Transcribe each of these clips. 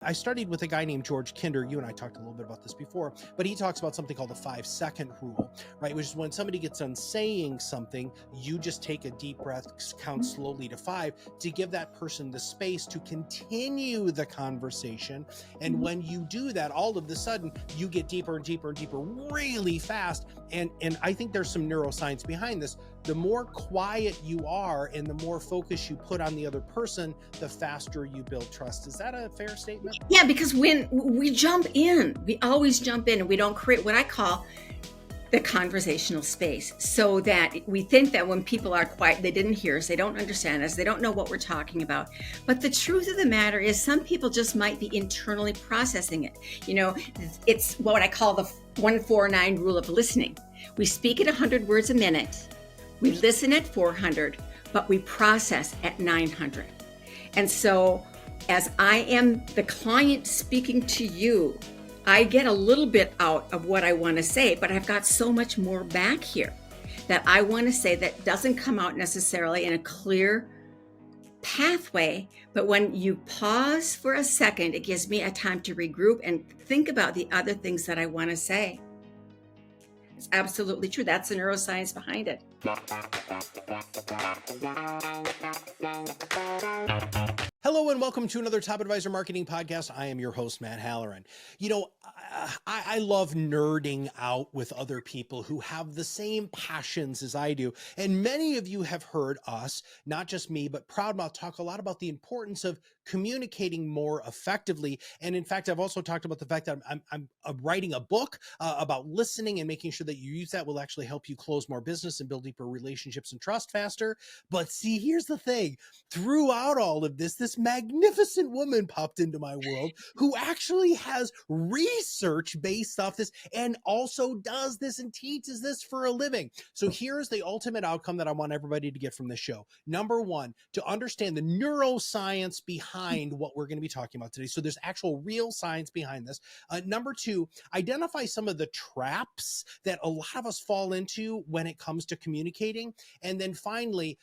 I studied with a guy named George Kinder. You and I talked a little bit about this before, but he talks about something called the 5-second rule, right? Which is when somebody gets done saying something, you just take a deep breath, count slowly to 5 to give that person the space to continue the conversation. And when you do that, all of a sudden you get deeper and deeper and deeper really fast. And I think there's some neuroscience behind this. The more quiet you are and the more focus you put on the other person, the faster you build trust. Is that a fair statement? Yeah, because when we jump in, we always jump in and we don't create what I call the conversational space, so that we think that when people are quiet, they didn't hear us, they don't understand us, they don't know what we're talking about. But the truth of the matter is some people just might be internally processing it. You know, it's what I call the 149 rule of listening. We speak at 100 words a minute. We listen at 400, but we process at 900. And so as I am the client speaking to you, I get a little bit out of what I want to say, but I've got so much more back here that I want to say that doesn't come out necessarily in a clear pathway. But when you pause for a second, it gives me a time to regroup and think about the other things that I want to say. It's absolutely true. That's the neuroscience behind it. Hello and welcome to another Top Advisor Marketing Podcast. I am your host, Matt Halloran. You know, I love nerding out with other people who have the same passions as I do. And many of you have heard us, not just me, but ProudMouth talk a lot about the importance of communicating more effectively. And in fact, I've also talked about the fact that I'm writing a book about listening and making sure that you use that will actually help you close more business and build deeper relationships and trust faster. But see, here's the thing. Throughout all of this magnificent woman popped into my world who actually has research based off this and also does this and teaches this for a living. So here's the ultimate outcome that I want everybody to get from this show. Number one, to understand the neuroscience behind what we're going to be talking about today. So there's actual real science behind this. Number two, identify some of the traps that a lot of us fall into when it comes to communicating. And then finally,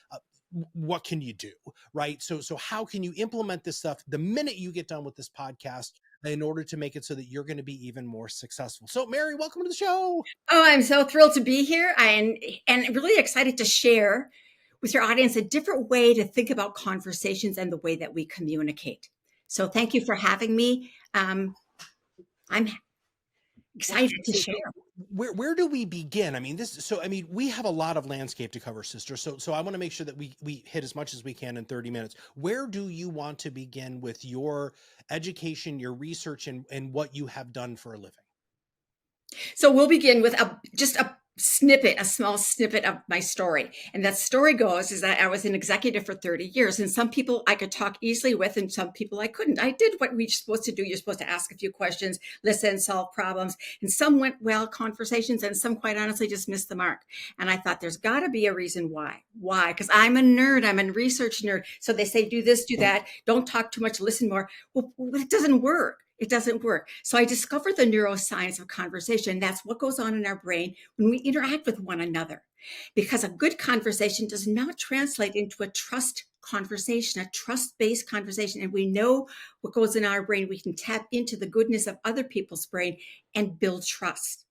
what can you do, right? So how can you implement this stuff the minute you get done with this podcast in order to make it so that you're going to be even more successful? So Mary, welcome to the show. Oh, I'm so thrilled to be here and really excited to share with your audience a different way to think about conversations and the way that we communicate. So thank you for having me. I'm excited to share. Where do we begin? I mean, we have a lot of landscape to cover, sister. So I want to make sure that we hit as much as we can in 30 minutes. Where do you want to begin with your education, your research, and what you have done for a living? So we'll begin with a small snippet of my story. And that story goes is that I was an executive for 30 years, and some people I could talk easily with and some people I couldn't. I did what we're supposed to do. You're supposed to ask a few questions, listen, solve problems. And some went well, conversations, and some quite honestly just missed the mark. And I thought there's got to be a reason why. Why? Because I'm a nerd. I'm a research nerd. So they say, do this, do that. Don't talk too much, listen more. Well, it doesn't work. It doesn't work. So I discovered the neuroscience of conversation. That's what goes on in our brain when we interact with one another. Because a good conversation does not translate into a trust conversation, a trust-based conversation. And we know what goes in our brain. We can tap into the goodness of other people's brain and build trust.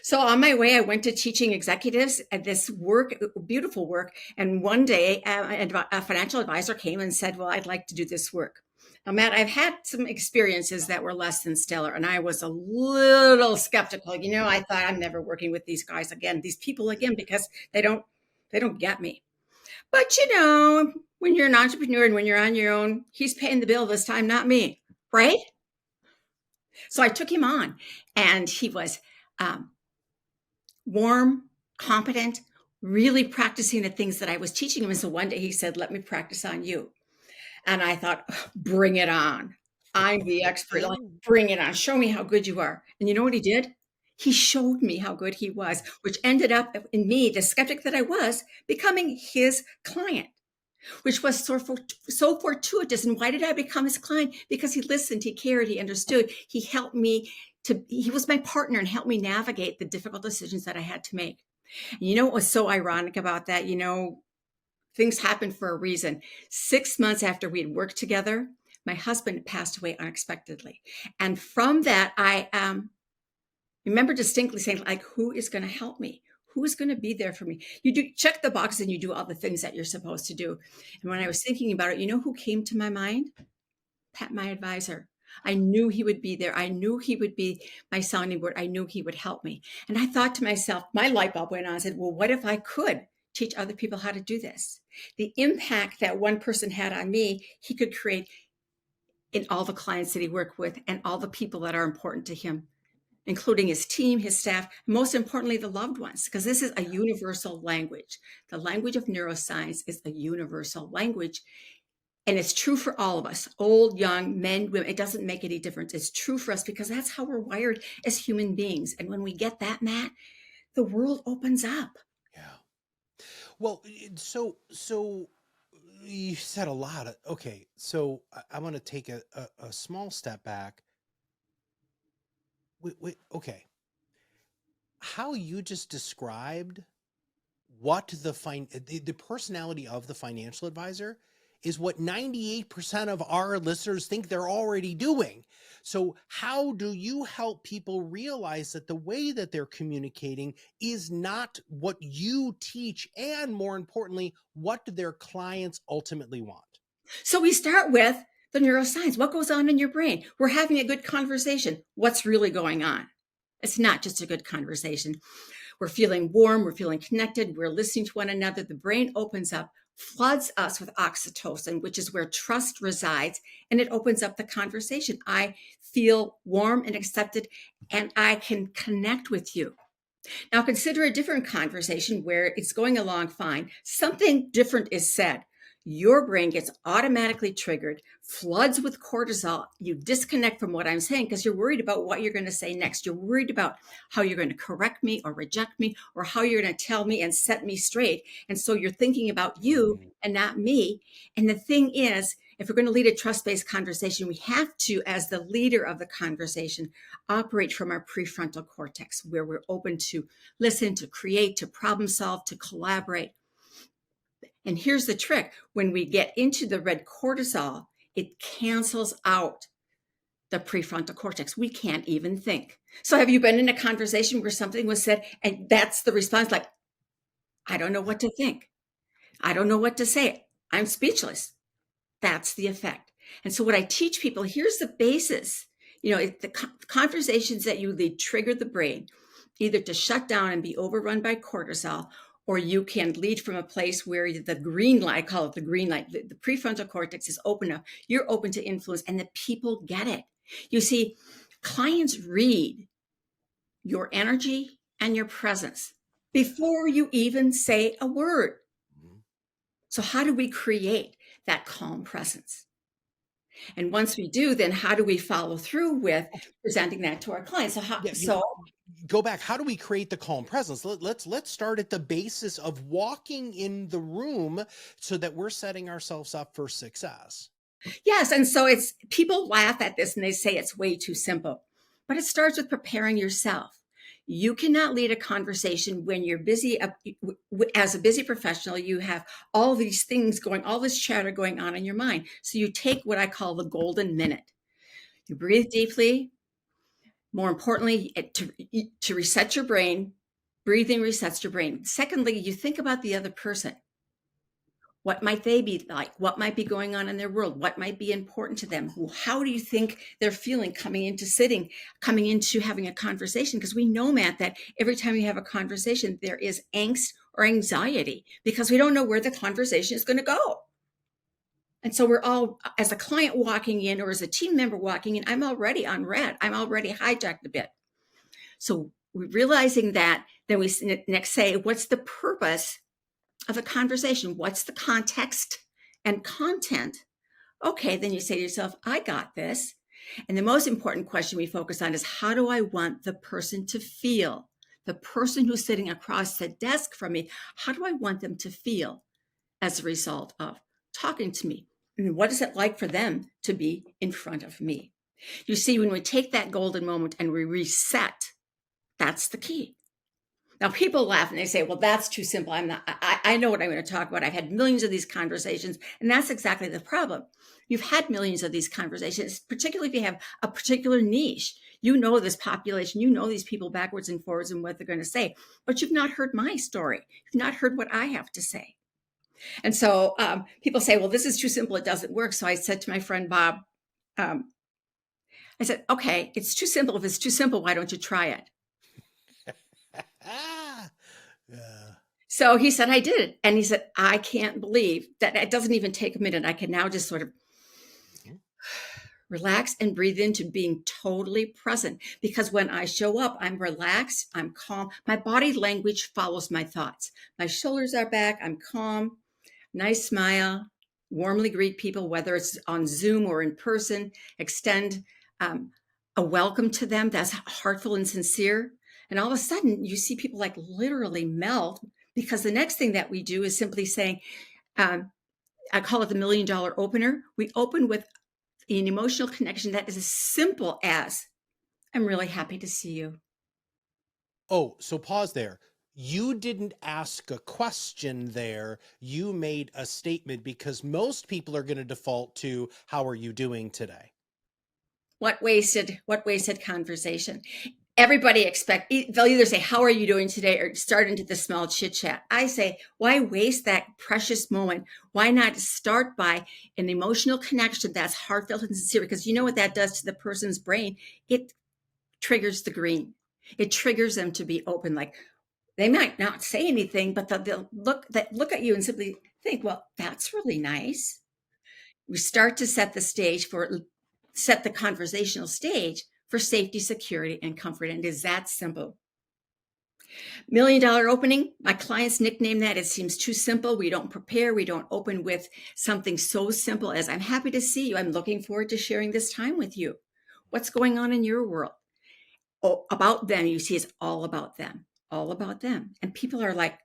So on my way, I went to teaching executives at this work, beautiful work. And one day, a financial advisor came and said, well, I'd like to do this work. Now, Matt, I've had some experiences that were less than stellar, and I was a little skeptical. You know, I thought I'm never working with these guys again, these people again, because they don't get me. But, you know, when you're an entrepreneur and when you're on your own, he's paying the bill this time, not me, right? So I took him on, and he was warm, competent, really practicing the things that I was teaching him. And so one day he said, let me practice on you. And I thought, bring it on. I'm the expert. Like, bring it on. Show me how good you are. And you know what he did? He showed me how good he was, which ended up in me, the skeptic that I was, becoming his client, which was so fortuitous. And why did I become his client? Because he listened, he cared, he understood. He helped me he was my partner and helped me navigate the difficult decisions that I had to make. And you know what was so ironic about that? You know, things happen for a reason. 6 months after we had worked together, My husband passed away unexpectedly. And from that, I remember distinctly saying, like, who is going to help me? Who is going to be there for me? You do check the box and you do all the things that you're supposed to do. And when I was thinking about it, you know who came to my mind? Pat, my advisor. I knew he would be there. I knew he would be my sounding board. I knew he would help me. And I thought to myself, my light bulb went on. I said, well, what if I could teach other people how to do this? The impact that one person had on me, he could create in all the clients that he worked with and all the people that are important to him, including his team, his staff, and most importantly, the loved ones, because this is a universal language. The language of neuroscience is a universal language. And it's true for all of us, old, young, men, women. It doesn't make any difference. It's true for us because that's how we're wired as human beings. And when we get that, Matt, the world opens up. Yeah. Well, so you said a lot of, okay, so I want to take a small step back. Wait, okay. How you just described what the personality of the financial advisor is what 98% of our listeners think they're already doing. So how do you help people realize that the way that they're communicating is not what you teach, and more importantly, what do their clients ultimately want? So we start with the neuroscience. What goes on in your brain? We're having a good conversation. What's really going on? It's not just a good conversation. We're feeling warm. We're feeling connected. We're listening to one another. The brain opens up, floods us with oxytocin, which is where trust resides, and it opens up the conversation. I feel warm and accepted, and I can connect with you. Now consider a different conversation where it's going along fine. Something different is said. Your brain gets automatically triggered, floods with cortisol. You disconnect from what I'm saying because you're worried about what you're going to say next. You're worried about how you're going to correct me or reject me, or how you're going to tell me and set me straight. And so you're thinking about you and not me. And the thing is, if we're going to lead a trust-based conversation, we have to, as the leader of the conversation, operate from our prefrontal cortex, where we're open to listen, to create, to problem solve, to collaborate. And here's the trick. When we get into the red cortisol, it cancels out the prefrontal cortex. We can't even think. So have you been in a conversation where something was said and that's the response, like, I don't know what to think. I don't know what to say. I'm speechless. That's the effect. And so what I teach people, here's the basis. The conversations that you lead trigger the brain, either to shut down and be overrun by cortisol, or you can lead from a place where the green light, I call it the green light, the prefrontal cortex is open up. You're open to influence, and the people get it. You see, clients read your energy and your presence before you even say a word. So how do we create that calm presence? And once we do, then how do we follow through with presenting that to our clients? Go back. How do we create the calm presence? Let's start at the basis of walking in the room so that we're setting ourselves up for success. Yes. And so people laugh at this and they say it's way too simple, but it starts with preparing yourself. You cannot lead a conversation when you're busy. As a busy professional, you have all these things going, all this chatter going on in your mind. So you take what I call the golden minute. You breathe deeply. More importantly, to reset your brain. Breathing resets your brain. Secondly, you think about the other person. What might they be like? What might be going on in their world? What might be important to them? How do you think they're feeling coming into having a conversation? Because we know, Matt, that every time you have a conversation, there is angst or anxiety because we don't know where the conversation is going to go. And so we're all, as a client walking in or as a team member walking in, I'm already on red. I'm already hijacked a bit. So we're realizing that, then we next say, what's the purpose of a conversation? What's the context and content? Okay, then you say to yourself, I got this. And the most important question we focus on is, how do I want the person to feel? The person who's sitting across the desk from me, how do I want them to feel as a result of talking to me? And what is it like for them to be in front of me? You see, when we take that golden moment and we reset, that's the key. Now people laugh and they say, well, that's too simple. I know what I'm going to talk about. I've had millions of these conversations. And that's exactly the problem. You've had millions of these conversations, particularly if you have a particular niche. You know this population, you know these people backwards and forwards and what they're going to say, but you've not heard my story. You've not heard what I have to say. And so people say, well, this is too simple. It doesn't work. So I said to my friend, Bob, I said, okay, it's too simple. If it's too simple, why don't you try it? Yeah. So he said, I did it. And he said, I can't believe that it doesn't even take a minute. I can now just sort of relax and breathe into being totally present. Because when I show up, I'm relaxed, I'm calm. My body language follows my thoughts. My shoulders are back, I'm calm, nice smile, warmly greet people, whether it's on Zoom or in person, extend a welcome to them that's heartful and sincere. And all of a sudden, you see people like literally melt, because the next thing that we do is simply saying, I call it the $1 million opener. We open with an emotional connection that is as simple as, I'm really happy to see you. Oh, so pause there. You didn't ask a question there. You made a statement, because most people are going to default to, how are you doing today? What wasted conversation. Everybody they'll either say, how are you doing today? Or start into the small chit chat. I say, why waste that precious moment? Why not start by an emotional connection that's heartfelt and sincere? Because you know what that does to the person's brain? It triggers the green. It triggers them to be open. Like, they might not say anything, but they'll look at you and simply think, well, that's really nice. We start to set the conversational stage for safety, security, and comfort. And it is that simple. $1 million opening, my clients nickname that. It seems too simple. We don't prepare. We don't open with something so simple as, I'm happy to see you. I'm looking forward to sharing this time with you. What's going on in your world? Oh, about them. You see, it's all about them, all about them. And people are like,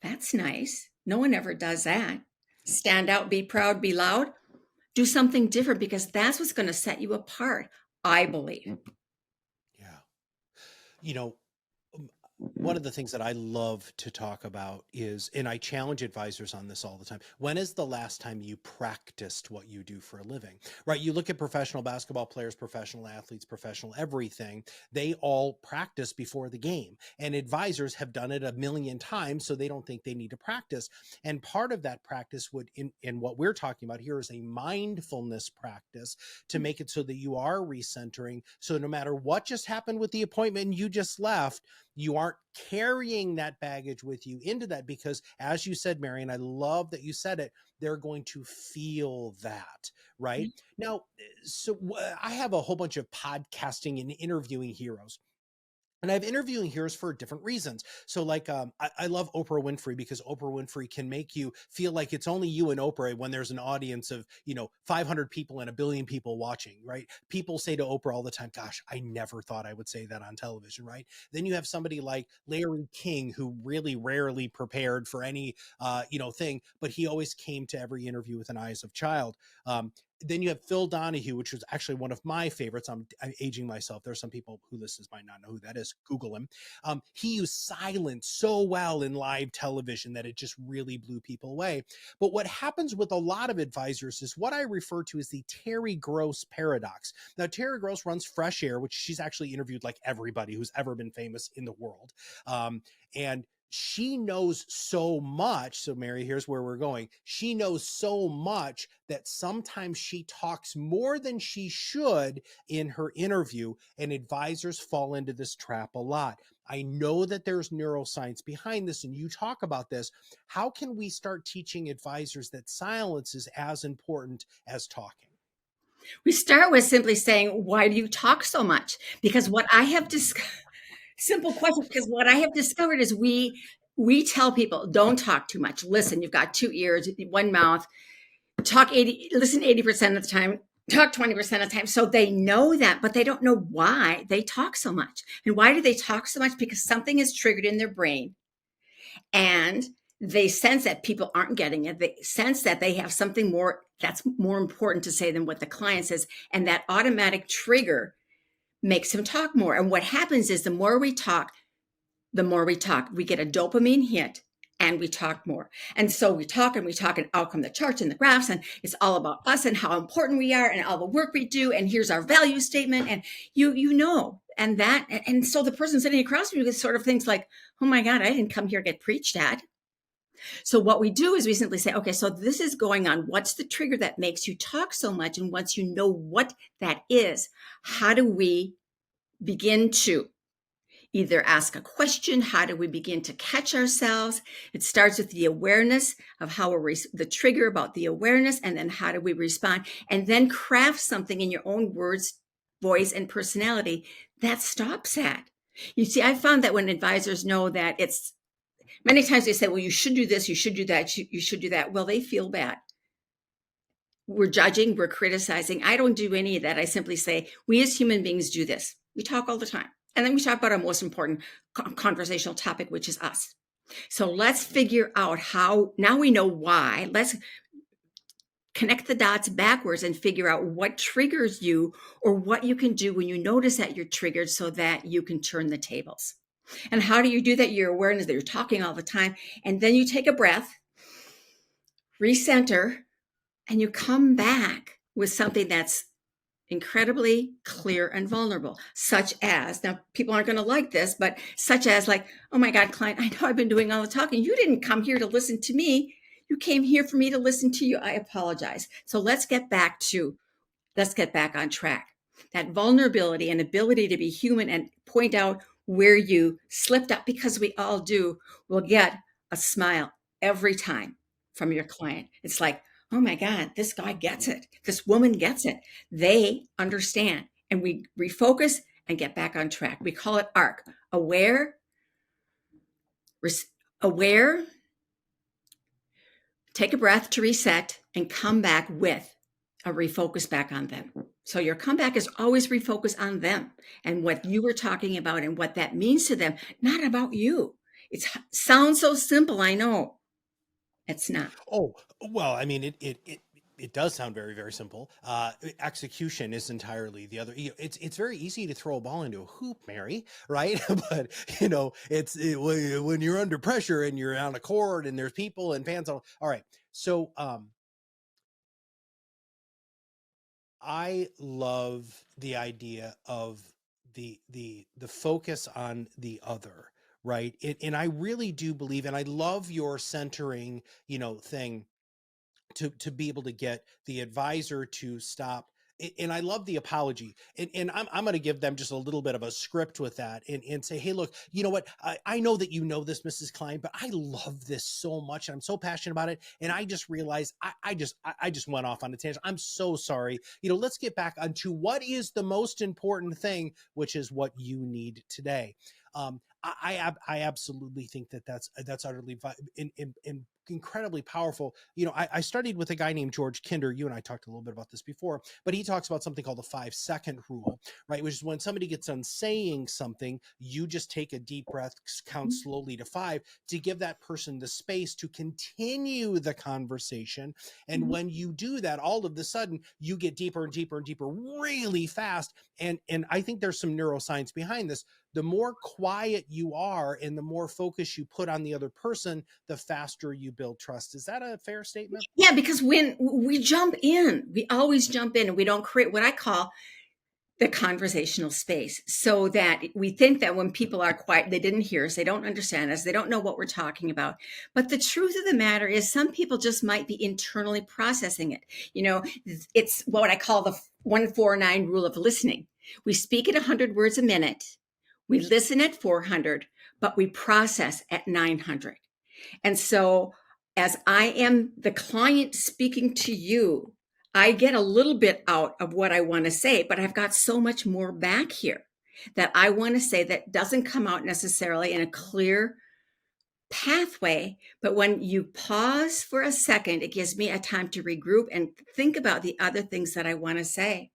that's nice. No one ever does that. Stand out, be proud, be loud. Do something different, because that's what's going to set you apart, I believe. Yeah. You know, one of the things that I love to talk about is, and I challenge advisors on this all the time, when is the last time you practiced what you do for a living, right? You look at professional basketball players, professional athletes, professional everything, they all practice before the game. And advisors have done it a million times, so they don't think they need to practice. And part of that practice would, in what we're talking about here, is a mindfulness practice to make it so that you are recentering. So no matter what just happened with the appointment you just left, you aren't carrying that baggage with you into that, because, as you said, Mary, and I love that you said it, they're going to feel that, right? Now, so I have a whole bunch of podcasting and interviewing heroes. And I have interviewing heroes for different reasons. So like, I love Oprah Winfrey, because Oprah Winfrey can make you feel like it's only you and Oprah when there's an audience of, 500 people and 1 billion people watching, right? People say to Oprah all the time, gosh, I never thought I would say that on television, right? Then you have somebody like Larry King, who really rarely prepared for any, thing, but he always came to every interview with an eyes of child. Then you have Phil Donahue, which was actually one of my favorites. I'm aging myself. There's some people who listens might not know who that is. Google him. He used silence so well in live television that it just really blew people away. But what happens with a lot of advisors is what I refer to as the Terry Gross paradox. Now, Terry Gross runs Fresh Air, which she's actually interviewed like everybody who's ever been famous in the world. And she knows so much. So Mary, here's where we're going. She knows so much that sometimes she talks more than she should in her interview, and advisors fall into this trap a lot. I know that there's neuroscience behind this, and you talk about this. How can we start teaching advisors that silence is as important as talking? We start with simply saying, why do you talk so much? Because what I have discovered, simple question, because what I have discovered is we tell people, don't talk too much. Listen, you've got 2 ears, 1 mouth. Listen 80% of the time, talk 20% of the time. So they know that, but they don't know why they talk so much. And why do they talk so much? Because something is triggered in their brain, and they sense that people aren't getting it. They sense that they have something more that's more important to say than what the client says. And that automatic trigger makes them talk more. And what happens is, the more we talk, the more we talk. We get a dopamine hit and we talk more. And so we talk and we talk, and out come the charts and the graphs, and it's all about us and how important we are and all the work we do. And here's our value statement. And and so the person sitting across from you gets sort of things like, oh my God, I didn't come here to get preached at. So what we do is we simply say, okay, so this is going on. What's the trigger that makes you talk so much? And once you know what that is, how do we begin to either ask a question? How do we begin to catch ourselves? It starts with the awareness of how the trigger about the awareness, and then how do we respond? And then craft something in your own words, voice, and personality that stops that. You see, I found that when advisors know that it's many times they say, well, you should do this, you should do that, you should do that. Well, they feel bad. We're judging, we're criticizing. I don't do any of that. I simply say, we as human beings do this. We talk all the time. And then we talk about our most important conversational topic, which is us. So let's figure out how, now we know why. Let's connect the dots backwards and figure out what triggers you, or what you can do when you notice that you're triggered, so that you can turn the tables. And how do you do that? Your awareness that you're talking all the time. And then you take a breath, recenter, and you come back with something that's incredibly clear and vulnerable, such as, now people aren't going to like this, but such as like, oh my God, client, I know I've been doing all the talking. You didn't come here to listen to me. You came here for me to listen to you. I apologize. So let's get back on track. That vulnerability and ability to be human and point out where you slipped up, because we all do, will get a smile every time from your client. It's like, oh my God, this guy gets it. This woman gets it. They understand. And we refocus and get back on track. We call it ARC: aware, take a breath to reset, and come back with a refocus back on them. So your comeback is always refocus on them and what you were talking about and what that means to them, not about you. It sounds so simple, I know. It's not. Oh, well, I mean, it does sound very, very simple. Execution is entirely the other. It's very easy to throw a ball into a hoop, Mary, right? But when you're under pressure and you're on a court and there's people and fans. All right. So I love the idea of the focus on the other, right? And I really do believe, and I love your centering, thing, to be able to get the advisor to stop. And I love the apology, and I'm going to give them just a little bit of a script with that, and say, hey, look, you know what, I know that you know this, Mrs. Klein, but I love this so much, and I'm so passionate about it, and I just realized I just went off on a tangent. I'm so sorry. Let's get back onto what is the most important thing, which is what you need today. I absolutely think that's utterly incredibly powerful. I studied with a guy named George Kinder. You and I talked a little bit about this before, but he talks about something called the 5-second rule, right? Which is when somebody gets done saying something, you just take a deep breath, count slowly to 5 to give that person the space to continue the conversation. And when you do that, all of a sudden you get deeper and deeper and deeper really fast. And I think there's some neuroscience behind this. The more quiet you are and the more focus you put on the other person, the faster you build trust. Is that a fair statement? Yeah, because when we jump in, we always jump in, and we don't create what I call the conversational space, so that we think that when people are quiet, they didn't hear us, they don't understand us, they don't know what we're talking about. But the truth of the matter is, some people just might be internally processing it. It's what I call the 149 rule of listening. We speak at 100 words a minute. We listen at 400, but we process at 900. And so, as I am the client speaking to you, I get a little bit out of what I want to say, but I've got so much more back here that I want to say that doesn't come out necessarily in a clear pathway. But when you pause for a second, it gives me a time to regroup and think about the other things that I want to say.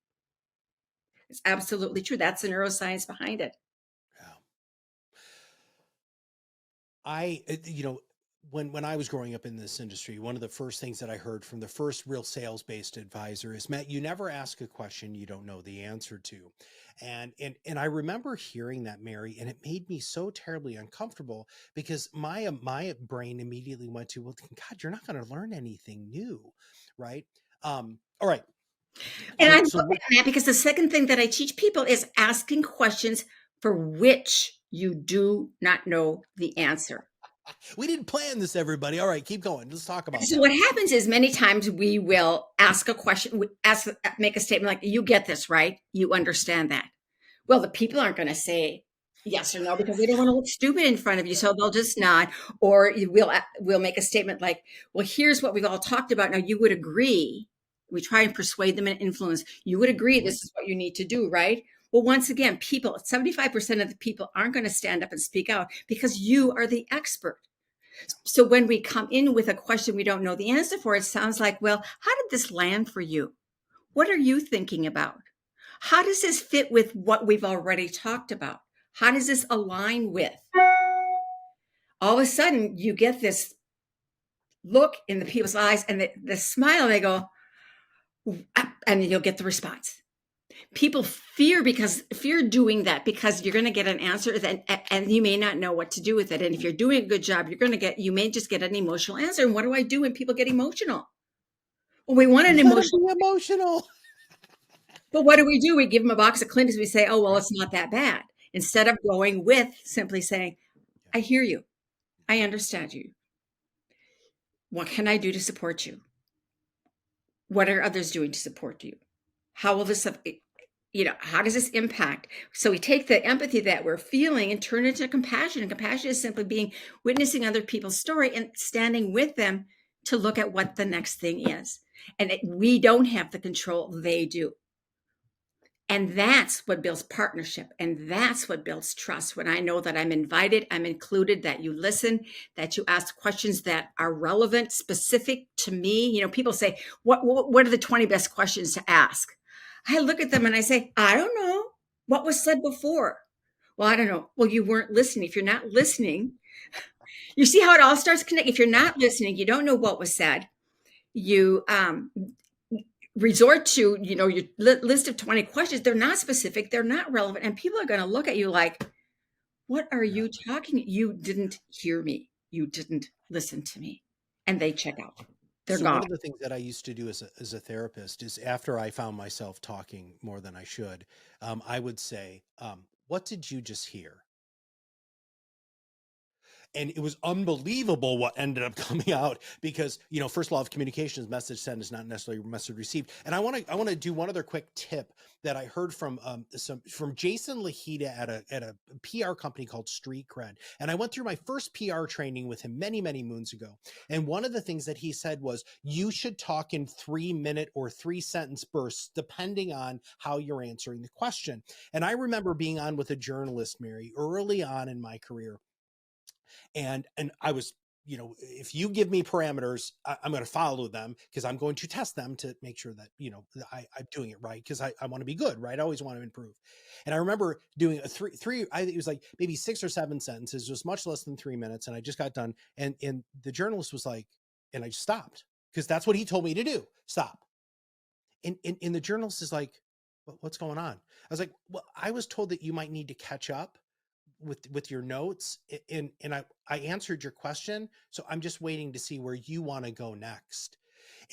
It's absolutely true. That's the neuroscience behind it. Yeah. when I was growing up in this industry, one of the first things that I heard from the first real sales-based advisor is, Matt, you never ask a question you don't know the answer to. And I remember hearing that, Mary, and it made me so terribly uncomfortable because my brain immediately went to, well, God, you're not going to learn anything new, right? All right. And I love So that, Matt, because the second thing that I teach people is asking questions for which you do not know the answer. we didn't plan this, everybody. All right, keep going. Let's talk about So that. what happens is many times we will ask a question, make a statement like, "You get this, right? You understand that." Well, the people aren't going to say yes or no because they don't want to look stupid in front of you, so they'll just nod. Or we'll make a statement like, "Well, here's what we've all talked about. Now, you would agree." We try and persuade them and influence. You would agree this is what you need to do, right? Well, once again, 75% of the people aren't going to stand up and speak out because you are the expert. So when we come in with a question we don't know the answer for, it sounds like, well, how did this land for you? What are you thinking about? How does this fit with what we've already talked about? How does this align with? All of a sudden, you get this look in the people's eyes and the smile, they go, and you'll get the response. People fear doing that because you're going to get an answer and you may not know what to do with it. And if you're doing a good job, you may just get an emotional answer. And what do I do when people get emotional? Well, we want an Let them emotional, be emotional. but what do? We give them a box of Kleenex. We say, oh, well, it's not that bad. Instead of going with simply saying, I hear you. I understand you. What can I do to support you? What are others doing to support you? How will this, how does this impact? So we take the empathy that we're feeling and turn it into compassion. And compassion is simply witnessing other people's story and standing with them to look at what the next thing is. And we don't have the control, they do. And that's what builds partnership. And that's what builds trust. When I know that I'm invited, I'm included, that you listen, that you ask questions that are relevant, specific to me. People say, what are the 20 best questions to ask? I look at them and I say, I don't know. What was said before? Well, I don't know. Well, you weren't listening. If you're not listening, you see how it all starts connecting. If you're not listening, you don't know what was said. You resort to, your list of 20 questions. They're not specific. They're not relevant. And people are going to look at you like, what are you talking? You didn't hear me. You didn't listen to me. And they check out. They're So gone. one of the things that I used to do as a therapist is, after I found myself talking more than I should, I would say, what did you just hear? And it was unbelievable what ended up coming out, because first law of communication is message sent is not necessarily message received. And I want to do one other quick tip that I heard from Jason Lahita at a PR company called Street Cred. And I went through my first PR training with him many moons ago. And one of the things that he said was, you should talk in 3-minute or 3-sentence bursts depending on how you're answering the question. And I remember being on with a journalist, Mary, early on in my career. And I was, if you give me parameters, I'm going to follow them, because I'm going to test them to make sure that, I'm doing it right, because I want to be good, right? I always want to improve. And I remember doing I think it was like maybe 6 or 7 sentences, just much less than 3 minutes. And I just got done. And the journalist was like, and I just stopped, because that's what he told me to do. Stop. And the journalist is like, what's going on? I was like, well, I was told that you might need to catch up with your notes, and I answered your question, so I'm just waiting to see where you want to go next.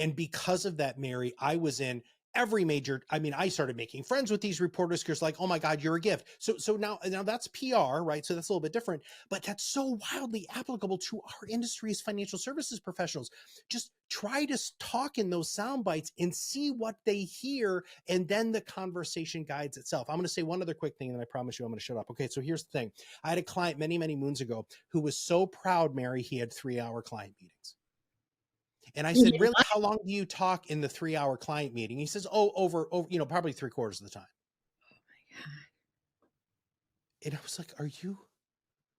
And because of that, Mary, I was in every major, I started making friends with these reporters, because like, oh my God, you're a gift. So now that's PR, right? So that's a little bit different, but that's so wildly applicable to our industry as financial services professionals. Just try to talk in those sound bites and see what they hear, and then the conversation guides itself. I'm going to say one other quick thing, and then I promise you I'm going to shut up. Okay, so here's the thing. I had a client many moons ago who was so proud, Mary, he had 3-hour client meetings. And I said, really, how long do you talk in the 3-hour client meeting? He says, over, probably 3/4 of the time. And I was like,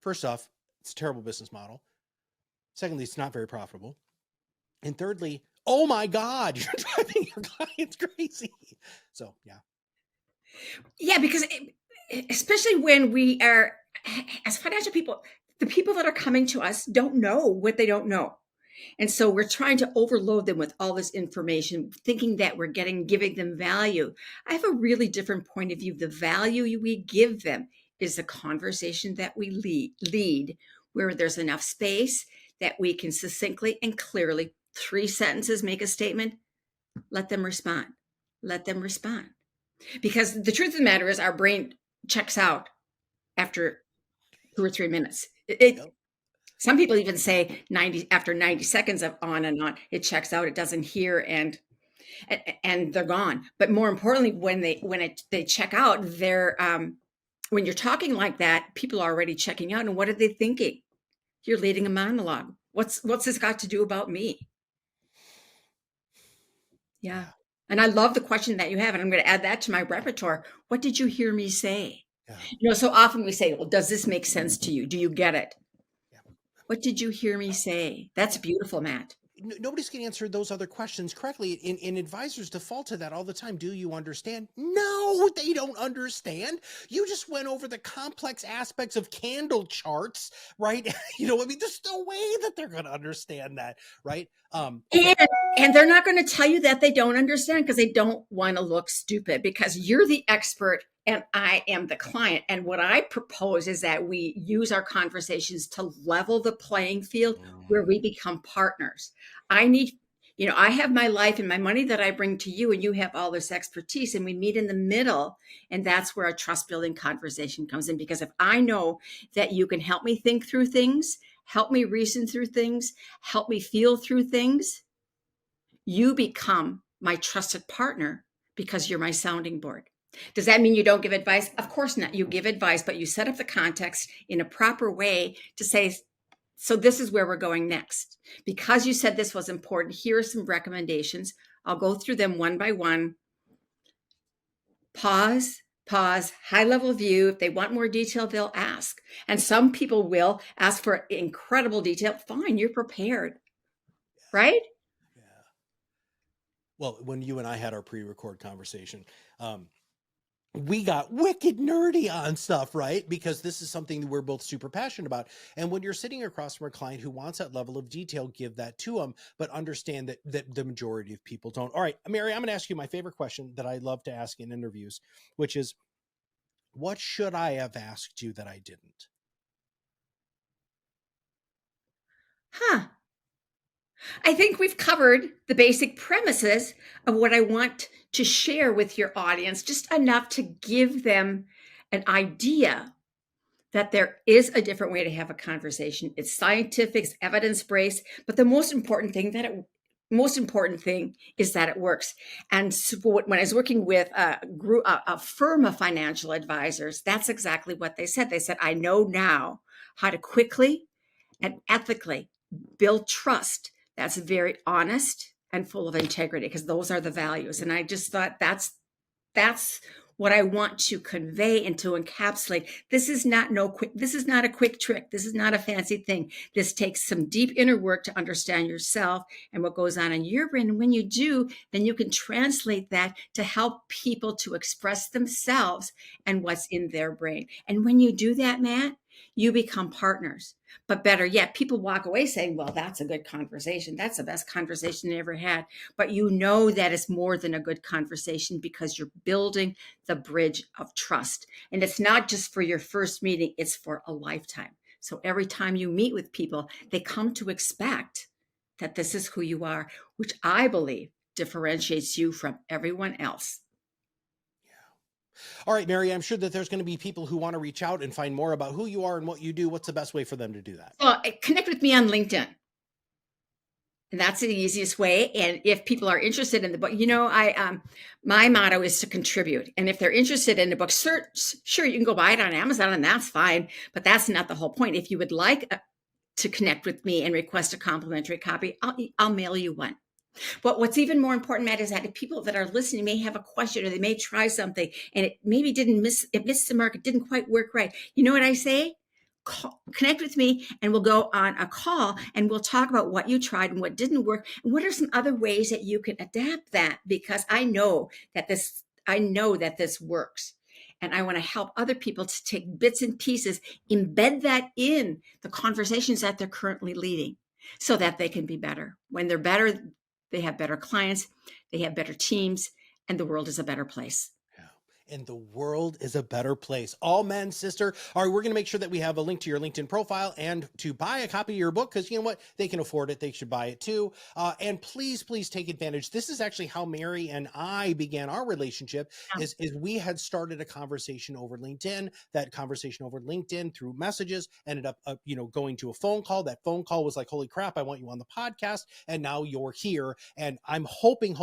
first off, it's a terrible business model. Secondly, it's not very profitable. And thirdly, oh my God, you're driving your clients crazy. So, yeah. Yeah, because especially when we are, as financial people, the people that are coming to us don't know what they don't know. And so we're trying to overload them with all this information, thinking that we're giving them value. I have a really different point of view. The value we give them is the conversation that we lead, where there's enough space that we can succinctly and clearly, 3 sentences, make a statement. Let them respond. Let them respond. Because the truth of the matter is our brain checks out after 2 or 3 minutes. Yep. Some people even say after 90 seconds of on and on, it checks out, it doesn't hear, and they're gone. But more importantly, when they check out, when you're talking like that, people are already checking out. And what are they thinking? You're leading a monologue. What's this got to do about me? Yeah. And I love the question that you have, and I'm going to add that to my repertoire. What did you hear me say? Yeah. So often we say, well, does this make sense to you? Do you get it? Yeah. What did you hear me say? That's beautiful, Matt. Nobody's going to answer those other questions correctly. And advisors default to that all the time. Do you understand? No, they don't understand. You just went over the complex aspects of candle charts, right? There's no way that they're going to understand that, right? Okay. And they're not going to tell you that they don't understand because they don't want to look stupid, because you're the expert and I am the client. And what I propose is that we use our conversations to level the playing field where we become partners. I have my life and my money that I bring to you, and you have all this expertise, and we meet in the middle. And that's where a trust building conversation comes in. Because if I know that you can help me think through things, help me reason through things, help me feel through things, you become my trusted partner because you're my sounding board. Does that mean you don't give advice? Of course not. You give advice, but you set up the context in a proper way to say, so this is where we're going next. Because you said this was important, here are some recommendations. I'll go through them one by one. Pause, high level view. If they want more detail, they'll ask. And some people will ask for incredible detail. Fine, you're prepared, right? Yeah. Well, when you and I had our pre-record conversation, we got wicked nerdy on stuff, right? Because this is something that we're both super passionate about. And when you're sitting across from a client who wants that level of detail, give that to them, but understand that the majority of people don't. All right, Mary, I'm going to ask you my favorite question that I love to ask in interviews, which is, what should I have asked you that I didn't? I think we've covered the basic premises of what I want to share with your audience, just enough to give them an idea that there is a different way to have a conversation. It's scientific, it's evidence-based, but the most important thing is that it works. And so when I was working with a firm of financial advisors, that's exactly what they said. They said, I know now how to quickly and ethically build trust that's very honest and full of integrity, because those are the values. And I just thought that's what I want to convey and to encapsulate. This is not a quick trick. This is not a fancy thing. This takes some deep inner work to understand yourself and what goes on in your brain. And when you do, then you can translate that to help people to express themselves and what's in their brain. And when you do that, Matt, you become partners. But better yet, people walk away saying, well, that's a good conversation. That's the best conversation they ever had. But you know that it's more than a good conversation because you're building the bridge of trust. And it's not just for your first meeting, it's for a lifetime. So every time you meet with people, they come to expect that this is who you are, which I believe differentiates you from everyone else. All right, Mary, I'm sure that there's going to be people who want to reach out and find more about who you are and what you do. What's the best way for them to do that? Well, connect with me on LinkedIn. And that's the easiest way. And if people are interested in the book, my motto is to contribute. And if they're interested in the book, sure, you can go buy it on Amazon, and that's fine. But that's not the whole point. If you would like to connect with me and request a complimentary copy, I'll mail you one. But what's even more important, Matt, is that if people that are listening may have a question, or they may try something and it maybe missed the mark, it didn't quite work right. You know what I say? Connect with me and we'll go on a call and we'll talk about what you tried and what didn't work and what are some other ways that you can adapt that, because I know that this works. And I want to help other people to take bits and pieces, embed that in the conversations that they're currently leading so that they can be better. When they're better, they have better clients, they have better teams, and the world is a better place. And the world is a better place. All men, sister. All right, we're going to make sure that we have a link to your LinkedIn profile and to buy a copy of your book, because you know what? They can afford it. They should buy it too. And please, please take advantage. This is actually how Mary and I began our relationship, is we had started a conversation over LinkedIn. That conversation over LinkedIn through messages ended up, going to a phone call. That phone call was like, holy crap, I want you on the podcast. And now you're here. And I'm hoping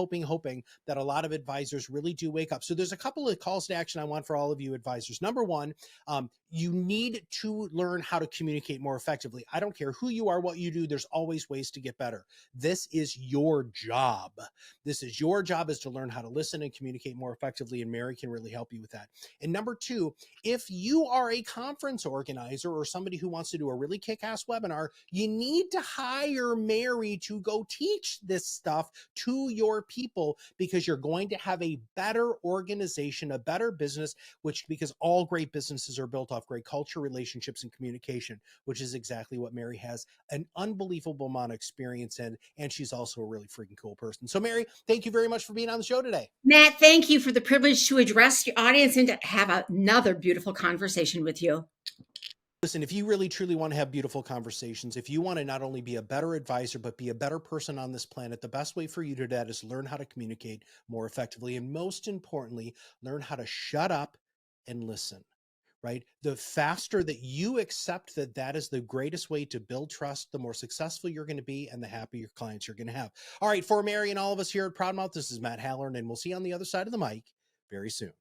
that a lot of advisors really do wake up. So there's a couple of calls to action I want for all of you advisors. Number one, you need to learn how to communicate more effectively. I don't care who you are, what you do, there's always ways to get better. This is your job. This is your job, is to learn how to listen and communicate more effectively, and Mary can really help you with that. And number two, if you are a conference organizer or somebody who wants to do a really kick-ass webinar, you need to hire Mary to go teach this stuff to your people, because you're going to have a better organization, a better business, because all great businesses are built off great culture, relationships, and communication, which is exactly what Mary has an unbelievable amount of experience in. And she's also a really freaking cool person. So Mary, thank you very much for being on the show today. Matt, thank you for the privilege to address your audience and to have another beautiful conversation with you. Listen, if you really truly want to have beautiful conversations, if you want to not only be a better advisor, but be a better person on this planet, the best way for you to do that is learn how to communicate more effectively. And most importantly, learn how to shut up and listen, right? The faster that you accept that that is the greatest way to build trust, the more successful you're going to be and the happier your clients you're going to have. All right, for Mary and all of us here at ProudMouth, this is Matt Halloran, and we'll see you on the other side of the mic very soon.